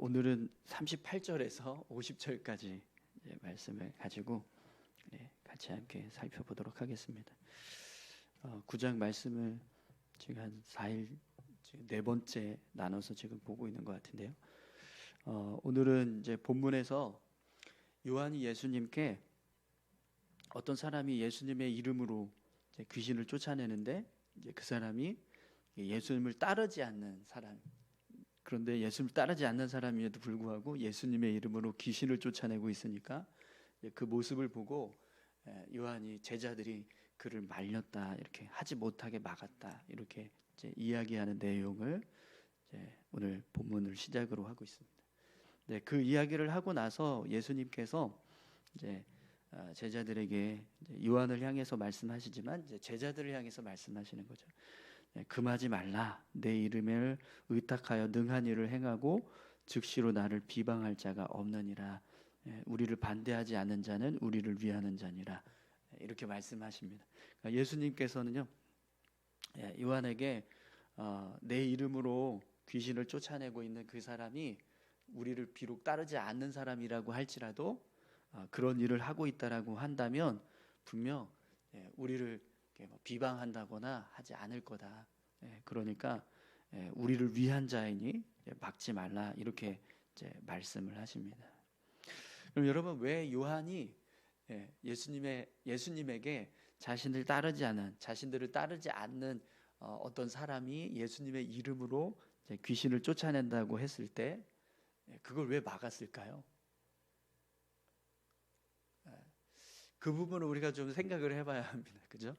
오늘은 38절에서 50절까지 말씀을 가지고 같이 함께 살펴보도록 하겠습니다. 9장 말씀을 지금 한 4일, 지금 네 번째 나눠서 지금 보고 있는 것 같은데요. 오늘은 이제 본문에서 요한이 예수님께 어떤 사람이 예수님의 이름으로 이제 귀신을 쫓아내는데 이제 그 사람이 예수님을 따르지 않는 사람, 그런데 예수님을 따르지 않는 사람임에도 불구하고 예수님의 이름으로 귀신을 쫓아내고 있으니까 그 모습을 보고 요한이 제자들이 그를 말렸다, 이렇게 하지 못하게 막았다, 이렇게 이제 이야기하는 내용을 이제 오늘 본문을 시작으로 하고 있습니다. 네, 그 이야기를 하고 나서 예수님께서 이제 제자들에게 이제 요한을 향해서 말씀하시지만 이제 제자들을 향해서 말씀하시는 거죠. 금하지 말라. 내 이름을 의탁하여 능한 일을 행하고 즉시로 나를 비방할 자가 없느니라. 우리를 반대하지 않는 자는 우리를 위하는 자니라. 이렇게 말씀하십니다. 그러니까 예수님께서는요, 요한에게 내 이름으로 귀신을 쫓아내고 있는 그 사람이 우리를 비록 따르지 않는 사람이라고 할지라도 그런 일을 하고 있다라고 한다면 분명 우리를 비방한다거나 하지 않을 거다. 그러니까 우리를 위한 자이니 막지 말라, 이렇게 이제 말씀을 하십니다. 그럼 여러분, 왜 요한이 예수님에게 자신들을 따르지 않는 어떤 사람이 예수님의 이름으로 귀신을 쫓아낸다고 했을 때 그걸 왜 막았을까요? 그 부분을 우리가 좀 생각을 해봐야 합니다. 그죠?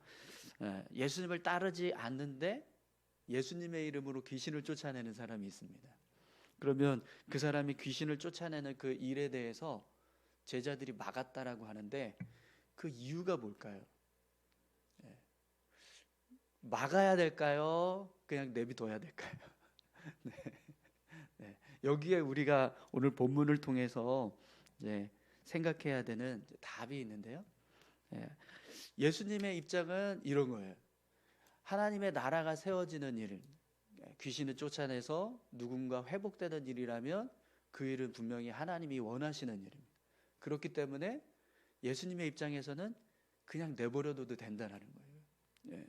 예수님을 따르지 않는데 예수님의 이름으로 귀신을 쫓아내는 사람이 있습니다. 그러면 그 사람이 귀신을 쫓아내는 그 일에 대해서 제자들이 막았다라고 하는데 그 이유가 뭘까요? 막아야 될까요? 그냥 내비둬야 될까요? 네. 여기에 우리가 오늘 본문을 통해서 이제 생각해야 되는 답이 있는데요. 예수님의 입장은 이런 거예요. 하나님의 나라가 세워지는 일, 귀신을 쫓아내서 누군가 회복되는 일이라면 그 일은 분명히 하나님이 원하시는 일입니다. 그렇기 때문에 예수님의 입장에서는 그냥 내버려둬도 된다는 거예요.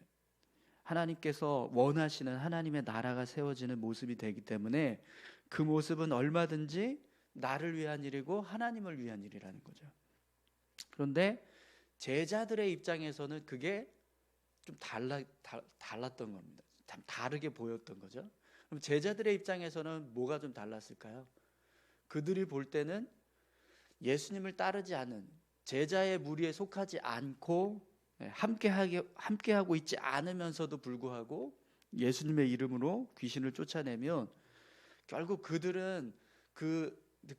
하나님께서 원하시는 하나님의 나라가 세워지는 모습이 되기 때문에 그 모습은 얼마든지 나를 위한 일이고 하나님을 위한 일이라는 거죠. 그런데 제자들의 입장에서는 그게 좀 달랐던 겁니다. 참 다르게 보였던 거죠. 그럼 제자들의 입장에서는 뭐가 좀 달랐을까요? 그들이 볼 때는 예수님을 따르지 않은, 제자의 무리에 속하지 않고 함께하고 있지 않으면서도 불구하고 예수님의 이름으로 귀신을 쫓아내면 결국 그들은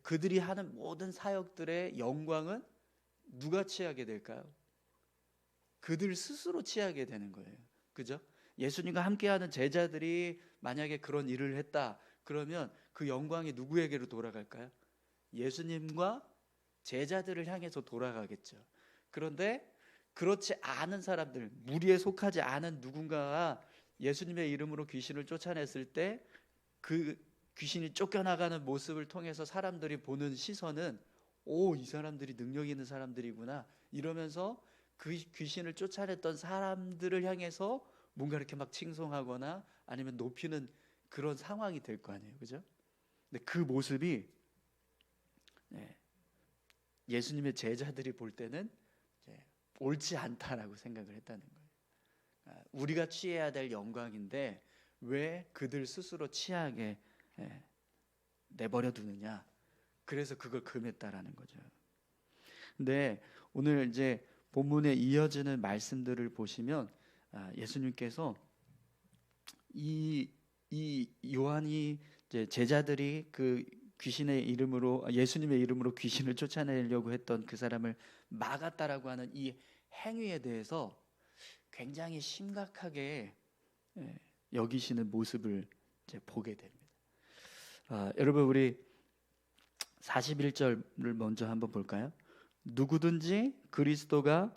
그들이 하는 모든 사역들의 영광은 누가 취하게 될까요? 그들 스스로 취하게 되는 거예요. 그죠? 예수님과 함께하는 제자들이 만약에 그런 일을 했다, 그러면 그 영광이 누구에게로 돌아갈까요? 예수님과 제자들을 향해서 돌아가겠죠. 그런데 그렇지 않은 사람들, 무리에 속하지 않은 누군가가 예수님의 이름으로 귀신을 쫓아냈을 때 그 귀신이 쫓겨나가는 모습을 통해서 사람들이 보는 시선은 이 사람들이 능력 있는 사람들이구나, 이러면서 그 귀신을 쫓아냈던 사람들을 향해서 뭔가 이렇게 막 칭송하거나 아니면 높이는 그런 상황이 될 거 아니에요. 그죠? 근데 그 모습이 예수님의 제자들이 볼 때는 옳지 않다라고 생각을 했다는 거예요. 우리가 취해야 될 영광인데 왜 그들 스스로 취하게 내버려 두느냐. 그래서 그걸 금했다라는 거죠. 근데 오늘 이제 본문에 이어지는 말씀들을 보시면 예수님께서 이 요한이 이제 제자들이 그 귀신의 이름으로, 예수님의 이름으로 귀신을 쫓아내려고 했던 그 사람을 막았다라고 하는 이 행위에 대해서 굉장히 심각하게 여기시는 모습을 이제 보게 됩니다. 여러분, 우리 41절을 먼저 한번 볼까요? 누구든지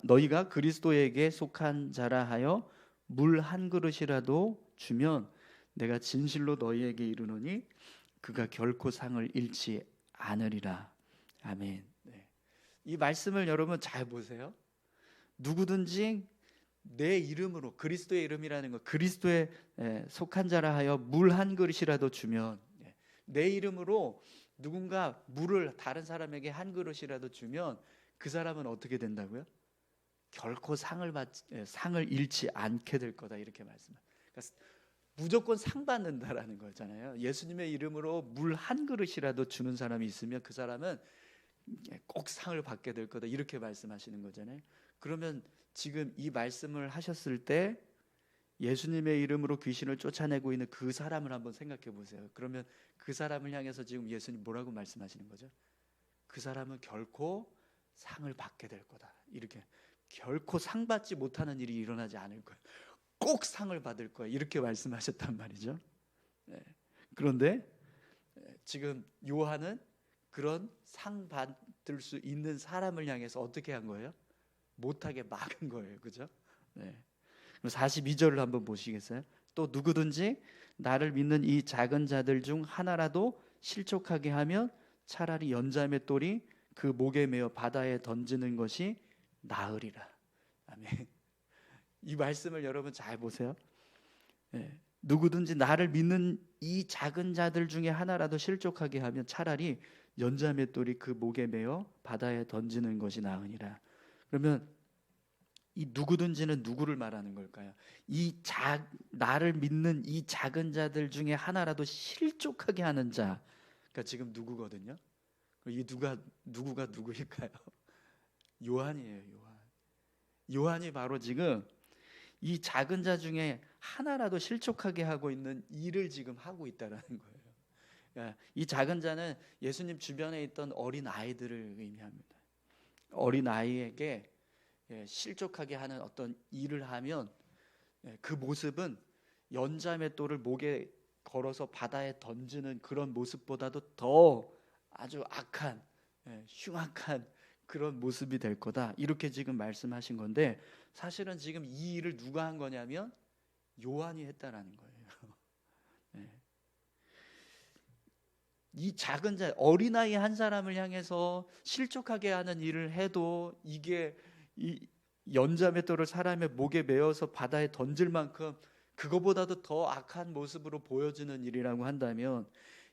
너희가 그리스도에게 속한 자라 하여 물 한 그릇이라도 주면 내가 진실로 너희에게 이르노니 그가 결코 상을 잃지 않으리라. 아멘. 네. 이 말씀을 여러분 잘 보세요. 누구든지 내 이름으로, 그리스도의 이름이라는 거, 그리스도에 속한 자라 하여 물 한 그릇이라도 주면, 내 이름으로 누군가 물을 다른 사람에게 한 그릇이라도 주면 그 사람은 어떻게 된다고요? 결코 상을 잃지 않게 될 거다, 이렇게 말씀합니다. 그러니까 무조건 상 받는다라는 거잖아요. 예수님의 이름으로 물 한 그릇이라도 주는 사람이 있으면 그 사람은 꼭 상을 받게 될 거다, 이렇게 말씀하시는 거잖아요. 그러면 지금 이 말씀을 하셨을 때 예수님의 이름으로 귀신을 쫓아내고 있는 그 사람을 한번 생각해 보세요. 그러면 그 사람을 향해서 지금 예수님 뭐라고 말씀하시는 거죠? 그 사람은 결코 상을 받게 될 거다, 이렇게. 결코 상 받지 못하는 일이 일어나지 않을 거야, 꼭 상을 받을 거야, 이렇게 말씀하셨단 말이죠. 그런데 지금 요한은 그런 상 받을 수 있는 사람을 향해서 어떻게 한 거예요? 못하게 막은 거예요. 그죠? 네. 42절을 한번 보시겠어요? 또 누구든지 나를 믿는 이 작은 자들 중 하나라도 실족하게 하면 차라리 연자매 똘이 그 목에 매어 바다에 던지는 것이 나으리라. 아멘. 이 말씀을 여러분 잘 보세요. 네. 누구든지 나를 믿는 이 작은 자들 중에 하나라도 실족하게 하면 차라리 연자매 똘이 그 목에 매어 바다에 던지는 것이 나으니라. 그러면 이 누구든지는 누구를 말하는 걸까요? 나를 믿는 이 작은 자들 중에 하나라도 실족하게 하는 자, 그러니까 지금 누구거든요. 이 누구가 누구일까요? 요한이에요. 요한이 바로 지금 이 작은 자 중에 하나라도 실족하게 하고 있는 일을 지금 하고 있다라는 거예요. 그러니까 이 작은 자는 예수님 주변에 있던 어린 아이들을 의미합니다. 어린 아이에게 실족하게 하는 어떤 일을 하면 그 모습은 연자맷돌을 목에 걸어서 바다에 던지는 그런 모습보다도 더 아주 악한, 흉악한 그런 모습이 될 거다, 이렇게 지금 말씀하신 건데, 사실은 지금 이 일을 누가 한 거냐면 요한이 했다라는 거예요. 이 작은 자, 어린아이 한 사람을 향해서 실족하게 하는 일을 해도 이게 이 연자맷돌을 사람의 목에 메어서 바다에 던질 만큼 그거보다도 더 악한 모습으로 보여지는 일이라고 한다면,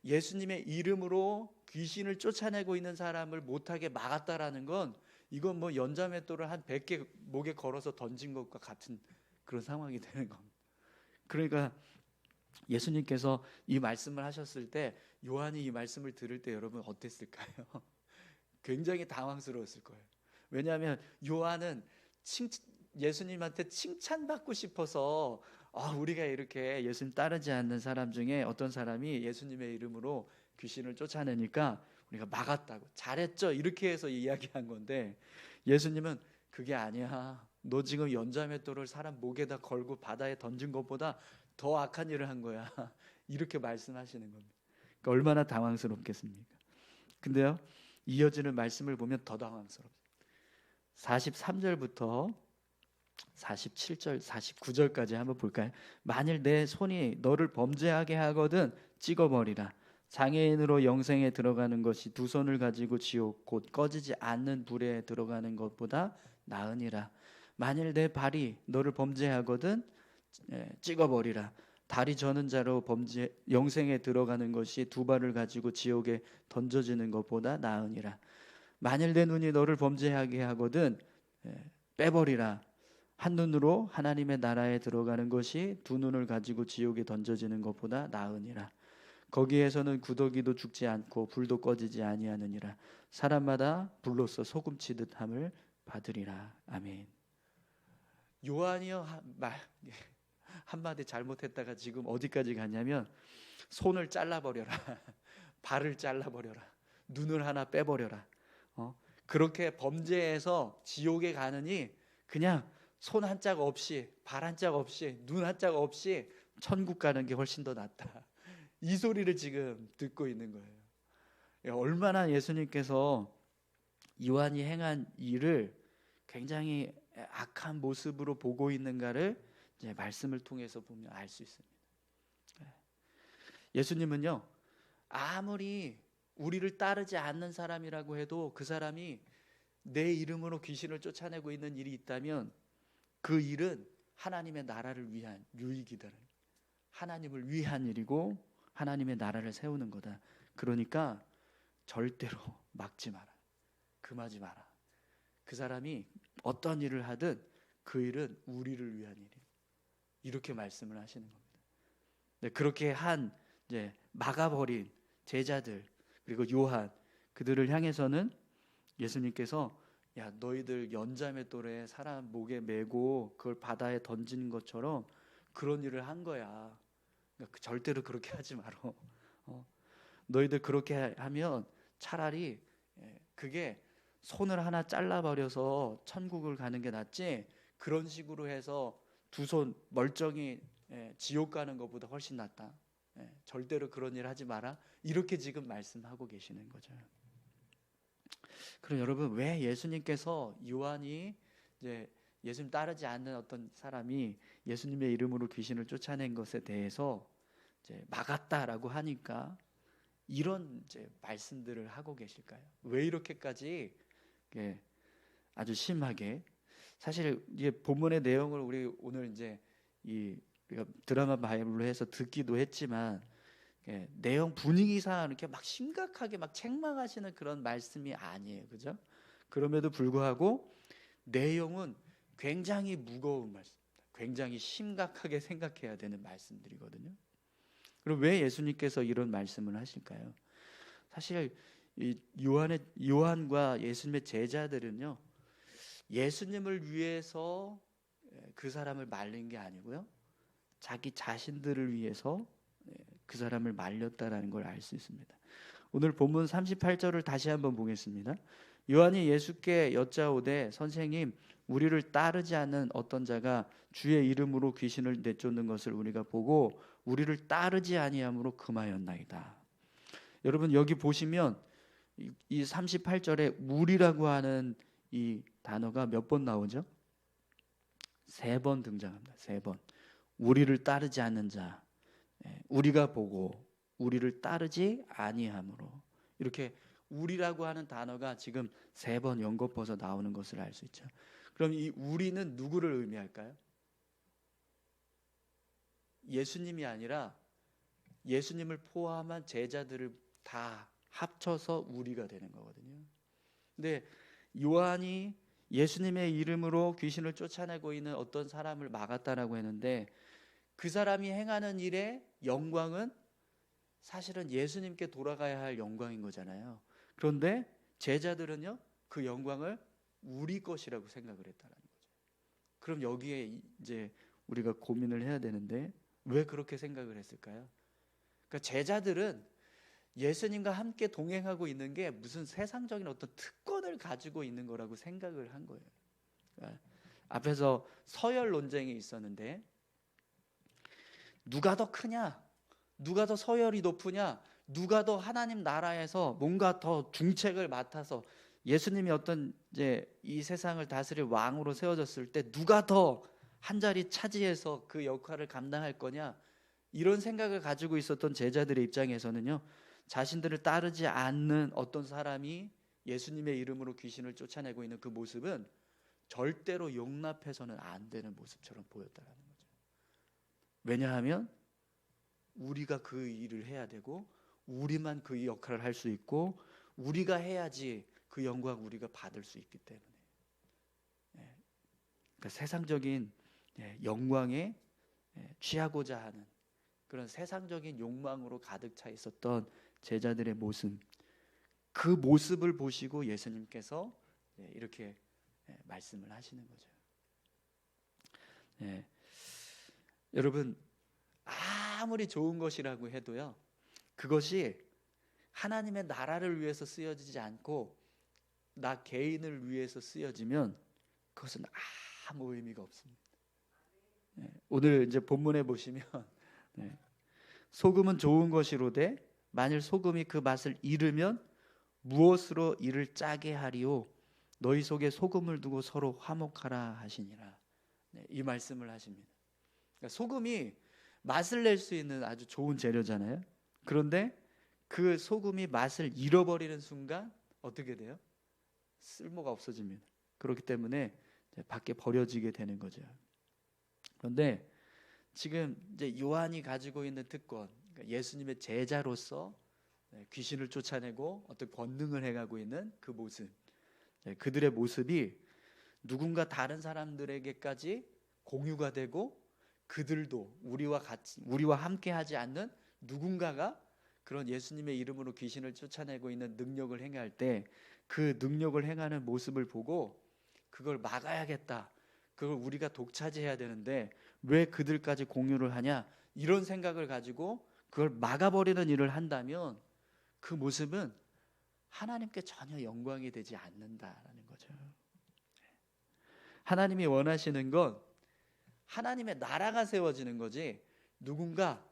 예수님의 이름으로 귀신을 쫓아내고 있는 사람을 못하게 막았다라는 건 이건 뭐 연자맷돌을 한 100개 목에 걸어서 던진 것과 같은 그런 상황이 되는 겁니다. 그러니까 예수님께서 이 말씀을 하셨을 때, 요한이 이 말씀을 들을 때 여러분 어땠을까요? 굉장히 당황스러웠을 거예요. 왜냐하면 요한은 예수님한테 칭찬받고 싶어서 우리가 이렇게 예수님 따르지 않는 사람 중에 어떤 사람이 예수님의 이름으로 귀신을 쫓아내니까 우리가 막았다고, 잘했죠, 이렇게 해서 이야기한 건데, 예수님은 그게 아니야, 너 지금 연자맷돌을 사람 목에다 걸고 바다에 던진 것보다 더 악한 일을 한 거야, 이렇게 말씀하시는 겁니다. 그러니까 얼마나 당황스럽겠습니까? 근데요, 이어지는 말씀을 보면 더 당황스럽습니다. 43절부터 47절, 49절까지 한번 볼까요? 만일 내 손이 너를 범죄하게 하거든 찍어버리라. 장애인으로 영생에 들어가는 것이 두 손을 가지고 지옥 곧 꺼지지 않는 불에 들어가는 것보다 나으니라. 만일 내 발이 너를 범죄하거든 찍어버리라. 다리 저는 자로 영생에 들어가는 것이 두 발을 가지고 지옥에 던져지는 것보다 나으니라. 만일 내 눈이 너를 범죄하게 하거든 빼버리라. 한 눈으로 하나님의 나라에 들어가는 것이 두 눈을 가지고 지옥에 던져지는 것보다 나으니라. 거기에서는 구더기도 죽지 않고 불도 꺼지지 아니하느니라. 사람마다 불로써 소금치듯 함을 받으리라. 아멘. 요한이요, 한마디 잘못했다가 지금 어디까지 갔냐면 손을 잘라버려라, 발을 잘라버려라, 눈을 하나 빼버려라. 그렇게 범죄해서 지옥에 가느니 그냥 손 한 짝 없이, 발 한 짝 없이, 눈 한 짝 없이 천국 가는 게 훨씬 더 낫다, 이 소리를 지금 듣고 있는 거예요. 얼마나 예수님께서 요한이 행한 일을 굉장히 악한 모습으로 보고 있는가를 이제 말씀을 통해서 보면 알 수 있습니다. 예수님은요, 아무리 우리를 따르지 않는 사람이라고 해도 그 사람이 내 이름으로 귀신을 쫓아내고 있는 일이 있다면 그 일은 하나님의 나라를 위한 유익이다. 하나님을 위한 일이고 하나님의 나라를 세우는 거다. 그러니까 절대로 막지 마라. 금하지 마라. 그 사람이 어떤 일을 하든 그 일은 우리를 위한 일이에요. 이렇게 말씀을 하시는 겁니다. 네, 그렇게 한 이제 막아버린 제자들 그리고 요한 그들을 향해서는 예수님께서 야 너희들 연자매 또래 사람 목에 메고 그걸 바다에 던지는 것처럼 그런 일을 한 거야. 그러니까 절대로 그렇게 하지 말어. 너희들 그렇게 하면 차라리 그게 손을 하나 잘라버려서 천국을 가는 게 낫지 그런 식으로 해서 두 손 멀쩡히 지옥 가는 것보다 훨씬 낫다. 절대로 그런 일 하지 마라. 이렇게 지금 말씀하고 계시는 거죠. 그럼 여러분 왜 예수님께서 요한이 이제 예수님 따르지 않는 어떤 사람이 예수님의 이름으로 귀신을 쫓아낸 것에 대해서 이제 막았다라고 하니까 이런 이제 말씀들을 하고 계실까요? 왜 이렇게까지 아주 심하게 사실 이게 본문의 내용을 우리 오늘 이제 우리가 드라마 바이블로 해서 듣기도 했지만 내용 분위기상 이렇게 막 심각하게 막 책망하시는 그런 말씀이 아니에요, 그죠? 그럼에도 불구하고 내용은 굉장히 무거운 말씀입니다. 굉장히 심각하게 생각해야 되는 말씀들이거든요. 그럼 왜 예수님께서 이런 말씀을 하실까요? 사실 이 요한과 예수님의 제자들은요, 예수님을 위해서 그 사람을 말린 게 아니고요, 자기 자신들을 위해서 그 사람을 말렸다라는 걸 알 수 있습니다. 오늘 본문 38절을 다시 한번 보겠습니다. 요한이 예수께 여짜오되 선생님 우리를 따르지 않는 어떤 자가 주의 이름으로 귀신을 내쫓는 것을 우리가 보고 우리를 따르지 아니함으로 금하였나이다. 여러분 여기 보시면 이 38절에 우리라고 하는 이 단어가 몇 번 나오죠? 3번 등장합니다. 3번. 우리를 따르지 않는 자, 우리가 보고 우리를 따르지 아니함으로, 이렇게 우리라고 하는 단어가 지금 3번 연거퍼서 나오는 것을 알 수 있죠. 그럼 이 우리는 누구를 의미할까요? 예수님이 아니라 예수님을 포함한 제자들을 다 합쳐서 우리가 되는 거거든요. 근데 요한이 예수님의 이름으로 귀신을 쫓아내고 있는 어떤 사람을 막았다라고 했는데 그 사람이 행하는 일의 영광은 사실은 예수님께 돌아가야 할 영광인 거잖아요. 그런데 제자들은요, 그 영광을 우리 것이라고 생각을 했다는 거죠. 그럼 여기에 이제 우리가 고민을 해야 되는데 왜 그렇게 생각을 했을까요? 그러니까 제자들은 예수님과 함께 동행하고 있는 게 무슨 세상적인 어떤 특권을 가지고 있는 거라고 생각을 한 거예요. 그러니까 앞에서 서열 논쟁이 있었는데 누가 더 크냐? 누가 더 서열이 높으냐? 누가 더 하나님 나라에서 뭔가 더 중책을 맡아서 예수님이 어떤 이제 이 세상을 다스릴 왕으로 세워졌을 때 누가 더 한 자리 차지해서 그 역할을 감당할 거냐? 이런 생각을 가지고 있었던 제자들의 입장에서는요, 자신들을 따르지 않는 어떤 사람이 예수님의 이름으로 귀신을 쫓아내고 있는 그 모습은 절대로 용납해서는 안 되는 모습처럼 보였다는 거죠. 왜냐하면 우리가 그 일을 해야 되고 우리만 그 역할을 할 수 있고 우리가 해야지 그 영광 우리가 받을 수 있기 때문에, 그러니까 세상적인 영광에 취하고자 하는 그런 세상적인 욕망으로 가득 차 있었던 제자들의 모습, 그 모습을 보시고 예수님께서 이렇게 말씀을 하시는 거죠. 여러분 아무리 좋은 것이라고 해도요, 그것이 하나님의 나라를 위해서 쓰여지지 않고 나 개인을 위해서 쓰여지면 그것은 아무 의미가 없습니다. 오늘 이제 본문에 보시면 소금은 좋은 것이로되 만일 소금이 그 맛을 잃으면 무엇으로 이를 짜게 하리오? 너희 속에 소금을 두고 서로 화목하라 하시니라. 이 말씀을 하십니다. 그러니까 소금이 맛을 낼 수 있는 아주 좋은 재료잖아요. 그런데 그 소금이 맛을 잃어버리는 순간 어떻게 돼요? 쓸모가 없어집니다. 그렇기 때문에 밖에 버려지게 되는 거죠. 그런데 지금 이제 요한이 가지고 있는 특권, 그러니까 예수님의 제자로서 귀신을 쫓아내고 어떤 권능을 해가고 있는 그 모습, 그들의 모습이 누군가 다른 사람들에게까지 공유가 되고, 그들도 우리와 함께 하지 않는 누군가가 그런 예수님의 이름으로 귀신을 쫓아내고 있는 능력을 행할 때 그 능력을 행하는 모습을 보고 그걸 막아야겠다, 그걸 우리가 독차지해야 되는데 왜 그들까지 공유를 하냐, 이런 생각을 가지고 그걸 막아버리는 일을 한다면 그 모습은 하나님께 전혀 영광이 되지 않는다라는 거죠. 하나님이 원하시는 건 하나님의 나라가 세워지는 거지, 누군가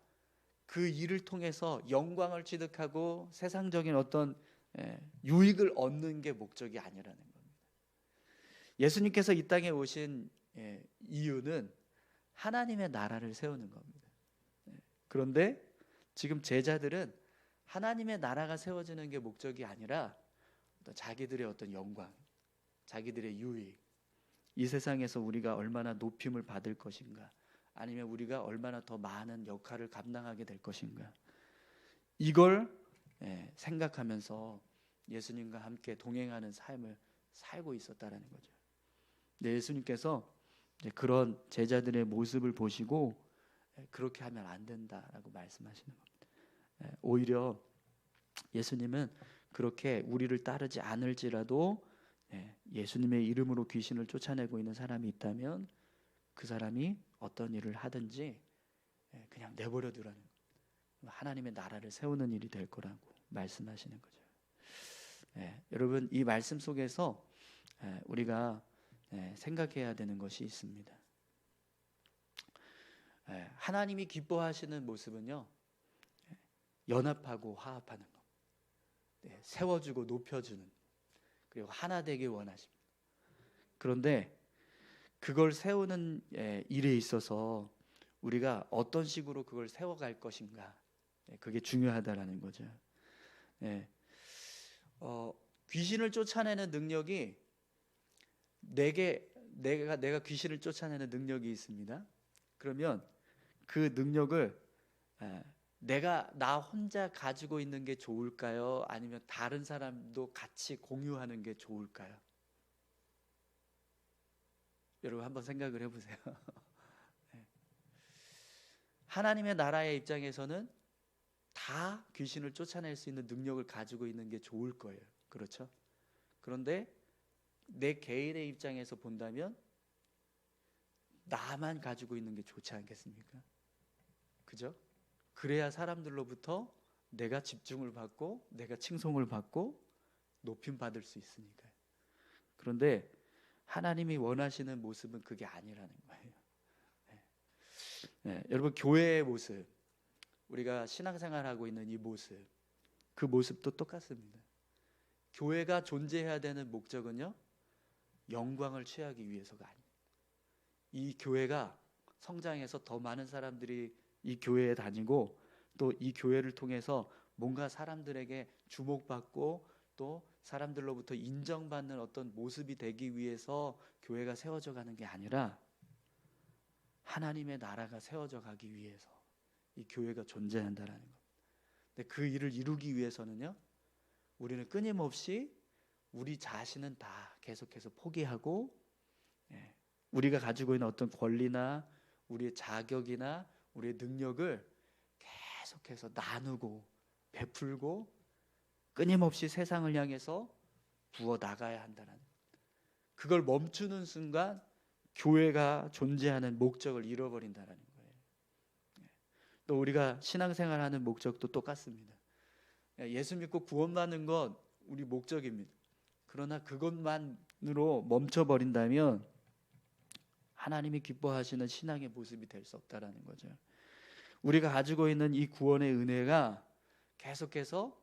그 일을 통해서 영광을 취득하고 세상적인 어떤 유익을 얻는 게 목적이 아니라는 겁니다. 예수님께서 이 땅에 오신 이유는 하나님의 나라를 세우는 겁니다. 그런데 지금 제자들은 하나님의 나라가 세워지는 게 목적이 아니라 자기들의 어떤 영광, 자기들의 유익, 이 세상에서 우리가 얼마나 높임을 받을 것인가, 아니면 우리가 얼마나 더 많은 역할을 감당하게 될 것인가, 이걸 생각하면서 예수님과 함께 동행하는 삶을 살고 있었다라는 거죠. 예수님께서 그런 제자들의 모습을 보시고 그렇게 하면 안 된다라고 말씀하시는 겁니다. 오히려 예수님은 그렇게 우리를 따르지 않을지라도 예수님의 이름으로 귀신을 쫓아내고 있는 사람이 있다면 그 사람이 어떤 일을 하든지 그냥 내버려 두라는 거예요. 하나님의 나라를 세우는 일이 될 거라고 말씀하시는 거죠. 여러분, 이 말씀 속에서 우리가 생각해야 되는 것이 있습니다. 하나님이 기뻐하시는 모습은요, 연합하고 화합하는 것, 세워주고 높여주는, 그리고 하나 되길 원하십니다. 그런데 그걸 세우는 일에 있어서 우리가 어떤 식으로 그걸 세워갈 것인가, 그게 중요하다라는 거죠. 귀신을 쫓아내는 능력이 내가 귀신을 쫓아내는 능력이 있습니다. 그러면 그 능력을 내가 나 혼자 가지고 있는 게 좋을까요? 아니면 다른 사람도 같이 공유하는 게 좋을까요? 여러분 한번 생각을 해보세요. 하나님의 나라의 입장에서는 다 귀신을 쫓아낼 수 있는 능력을 가지고 있는 게 좋을 거예요. 그렇죠? 그런데 내 개인의 입장에서 본다면 나만 가지고 있는 게 좋지 않겠습니까? 그죠? 그래야 사람들로부터 내가 집중을 받고 내가 칭송을 받고 높임 받을 수 있으니까요. 그런데 하나님이 원하시는 모습은 그게 아니라는 거예요. 여러분, 교회의 모습, 우리가 신앙생활하고 있는 이 모습, 그 모습도 똑같습니다. 교회가 존재해야 되는 목적은요, 영광을 취하기 위해서가 아닙니다. 이 교회가 성장해서 더 많은 사람들이 이 교회에 다니고 또 이 교회를 통해서 뭔가 사람들에게 주목받고 또 사람들로부터 인정받는 어떤 모습이 되기 위해서 교회가 세워져 가는 게 아니라 하나님의 나라가 세워져 가기 위해서 이 교회가 존재한다라는 것. 근데 그 일을 이루기 위해서는요, 우리는 끊임없이 우리 자신은 다 계속해서 포기하고 우리가 가지고 있는 어떤 권리나 우리의 자격이나 우리의 능력을 계속해서 나누고 베풀고 끊임없이 세상을 향해서 부어 나가야 한다는, 그걸 멈추는 순간 교회가 존재하는 목적을 잃어버린다는 거예요. 또 우리가 신앙생활하는 목적도 똑같습니다. 예수 믿고 구원받는 건 우리 목적입니다. 그러나 그것만으로 멈춰버린다면 하나님이 기뻐하시는 신앙의 모습이 될 수 없다라는 거죠. 우리가 가지고 있는 이 구원의 은혜가 계속해서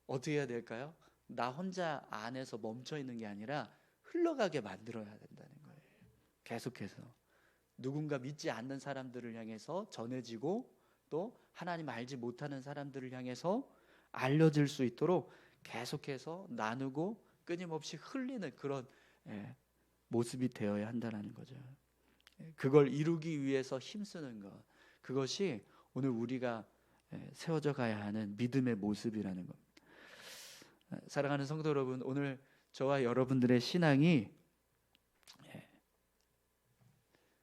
어떻게 해야 될까요? 나 혼자 안에서 멈춰 있는 게 아니라 흘러가게 만들어야 된다는 거예요. 계속해서 누군가 믿지 않는 사람들을 향해서 전해지고 또 하나님 알지 못하는 사람들을 향해서 알려질 수 있도록 계속해서 나누고 끊임없이 흘리는 그런 모습이 되어야 한다는 거죠. 그걸 이루기 위해서 힘쓰는 것, 그것이 오늘 우리가 세워져 가야 하는 믿음의 모습이라는 겁니다. 사랑하는 성도 여러분, 오늘 저와 여러분들의 신앙이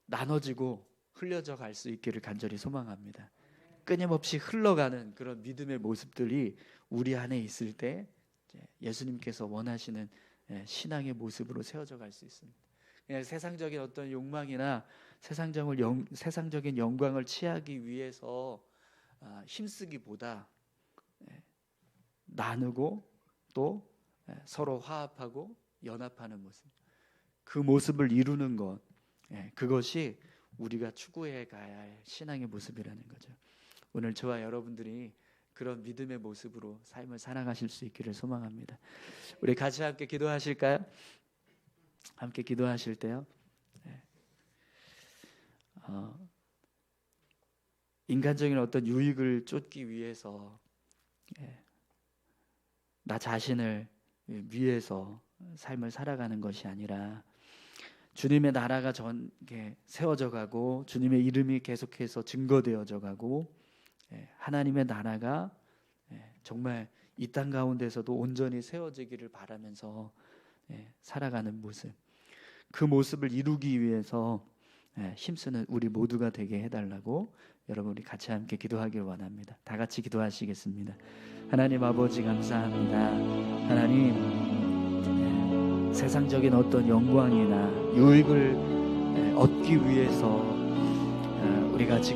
나눠지고 흘려져 갈 수 있기를 간절히 소망합니다. 끊임없이 흘러가는 그런 믿음의 모습들이 우리 안에 있을 때 예수님께서 원하시는 신앙의 모습으로 세워져 갈 수 있습니다. 그냥 세상적인 어떤 욕망이나 세상적인 영광을 취하기 위해서 힘쓰기보다 나누고 또 서로 화합하고 연합하는 모습, 그 모습을 이루는 것, 그것이 우리가 추구해 가야 할 신앙의 모습이라는 거죠. 오늘 저와 여러분들이 그런 믿음의 모습으로 삶을 살아가실 수 있기를 소망합니다. 우리 같이 함께 기도하실까요? 함께 기도하실 때요, 인간적인 어떤 유익을 쫓기 위해서 나 자신을 위해서 삶을 살아가는 것이 아니라 주님의 나라가 세워져 가고 주님의 이름이 계속해서 증거되어져 가고 하나님의 나라가 정말 이 땅 가운데서도 온전히 세워지기를 바라면서 살아가는 모습, 그 모습을 이루기 위해서 힘쓰는 우리 모두가 되게 해달라고 여러분 우리 같이 함께 기도하길 원합니다. 다 같이 기도하시겠습니다. 하나님 아버지 감사합니다. 하나님, 세상적인 어떤 영광이나 유익을 얻기 위해서 우리가 지금